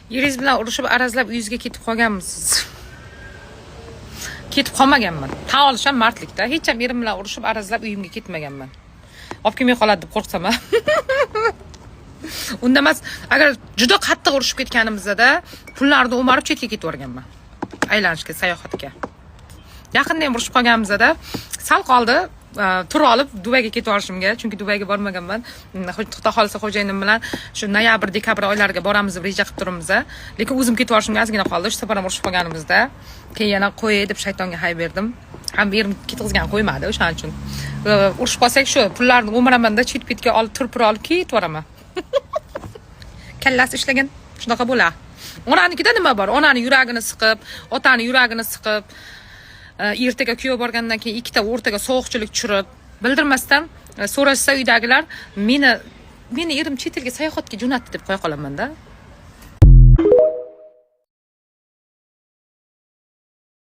Yeringiz bilan urushib arazlab uyingizga ketib qolganmisiz? Ketib qolmaganman. Tan olish ham mardlikda. Hech ham erim bilan urushib arazlab uyimga ketmaganman. Olib kelmay qoladi deb qo'rqsam ham. Unda emas, agar juda qattiq urushib ketganimizda pullarni o'marib chetga ketib o'rganman. Aylanishga, sayohatga. Yaqinda ham urushib qolganimizda sal qoldi, tur olib Dubayga ketib olishimga, chunki Dubayga bormaganman. Xudo xolisa xo'jayinim bilan shu noyabr, dekabr oylariga boramiz deb reja qilib turibmiz. Lekin o'zim ketib olishimga ozgina qoldi. Shu safar ham urushib qolganimizda, keyin yana qo'y deb shaytonga hay berdim. Ham erim ketgizgan qo'ymadi, o'shaning uchun. Urushib qolsak shu pullarni o'miraman-da, chet-petga olib, turpur olib ketib boraman. Kallasi ishlagan shunaqa bo'lar. Onanikida nima bor? Onani yuragini siqib, otani yuragini siqib, ertaga kuyov borgandan keyin ikkita o'rtaga sovuqchilik tushirib, bildirmasdan so'rashsa uydagilar meni erim chet elga sayohatga jo'natdi deb qo'ya qolaman-da.